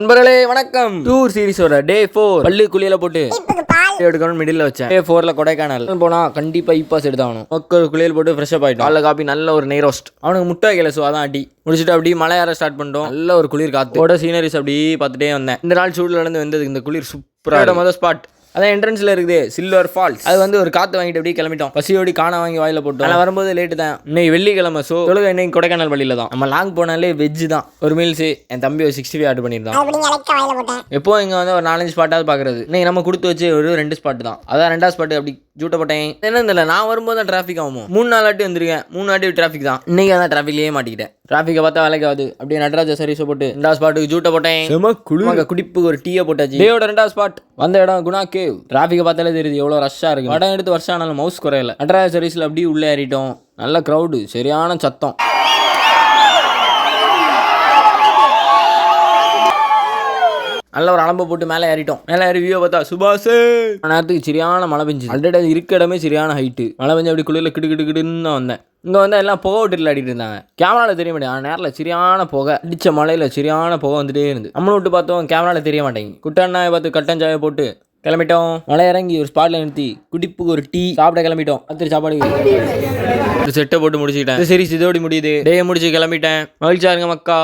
நண்பர்களே வணக்கம். டூர் சீரிஸோட டே 4 பள்ளி குளியல போட்டு எடுக்கணும் மிடில் வச்சேன். டே 4ல கொடைக்கானல் போனா கண்டிப்பா இப்பாஸ் எடுத்தாகணும். மக்கள் குளியல் போட்டு ஃப்ரெஷ் அப் ஆயிட்டோம். காலைல காப்பி நல்ல ஒரு நெய் ரோஸ்ட். அவனுக்கு முட்டை வைக்கல, ஸோ அதான் அடி முடிச்சுட்டு அப்படியே மலை ஏற ஸ்டார்ட் பண்ணிட்டோம். நல்ல ஒரு குளிர் காத்தோட சீனரிஸ் அப்படியே பார்த்துட்டே வந்தேன். இந்த நாள் சூடுல இருந்து வந்தது இந்த குளிர் சூப்பராக. மொதல் ஸ்பாட் அதான் என்ட்ரன்ஸ்ல இருக்குது சில்வர் ஃபால்ஸ். அது வந்து ஒரு காற்று வாங்கிட்டு அப்படியே கிளம்பிட்டோம். பசியோடி காண வாங்கி வாயில போட்டோம். ஆனால் வரும்போது லேட்டு தான். இன்னைக்கு வெள்ளிக்கிழமை, ஸோ தொழுகை இன்னைக்கு கொடைக்கானல் வழியில தான். நம்ம லாங் போனாலே வெஜ் தான். ஒரு மீல்ஸ் என் தம்பி ஒரு 65 ஆர்டர் பண்ணியிருந்தான். எப்போ இங்கே வந்து ஒரு 4-5 ஸ்பாட்டாவது பார்க்குறது. இன்னைக்கு நம்ம கொடுத்து வச்சு ஒரு 2 ஸ்பாட் தான். அதான் 2வது ஸ்பாட் அப்படி ஜூட்ட போட்டேன். என்ன தெரியல, நான் வரும்போது தான் டிராஃபிக் ஆகும். 3-4 வாட்டி வந்திருக்கேன். 3 வாட்டி டிராஃபிக் தான். இன்னைக்கு அதான் டிராஃபிக்லேயே மாட்டிக்கிட்டேன். டிராஃபிக்கை பார்த்தா வேலைக்கு ஆகுது. அப்படியே நடராஜ சர்வீஸை போட்டு 2வது ஸ்பாட்டுக்கு ஜூட்ட போட்டேன். குடிப்புக்கு ஒரு டீயை போட்டாச்சு. டேயோட 2வது ஸ்பாட் வந்த இடம் குணா கேவ். டிராஃபிக்கை பார்த்தாலே தெரியுது எவ்வளோ ரஷ்ஷாக இருக்கு. படம் எடுத்து வருஷம் ஆனாலும் மவுஸ் குறையல. நடராஜ சர்வீஸில் அப்படியே உள்ளே ஏறிட்டோம். நல்ல க்ரௌடு, சரியான சத்தம். நல்ல ஒரு அலம்பை போட்டு மேலே ஏறிட்டோம். மேலே ஏறி வியூ பார்த்தா சுபாஷ் நேரத்துக்கு சரியான மழை பெஞ்சு. ஆல்ரெடி அது இருக்க இடமே சரியான ஹைட்டு. மழை பெஞ்சு அப்படி குளிரில் கிடுக்கிடுன்னு தான் வந்தேன். இங்கே வந்து எல்லாம் புகை விட்டுல அடிட்டு இருந்தாங்க. கேமராவில் தெரிய மாட்டேங்குது. ஆனால் நேரில் சரியான புகை அடித்த மலையில் சரியான புகை வந்துட்டே இருந்து. நம்மளும் விட்டு பார்த்தோம், கேமராவில் தெரிய மாட்டேங்குது. குட்டண்ணாவை பார்த்து கட்டஞ்சாயை போட்டு கிளம்பிட்டோம். மலை இறங்கி ஒரு ஸ்பாட்டில் நிறுத்தி குடிப்புக்கு ஒரு டீ சாப்பிட கிளம்பிட்டோம். அத்திரி சாப்பாடு ஒரு செட்டை போட்டு முடிச்சுக்கிட்டேன். சரி இதோடி முடியுது. டே முடிச்சு கிளம்பிட்டேன். மகிழ்ச்சியா இருங்க மக்கா.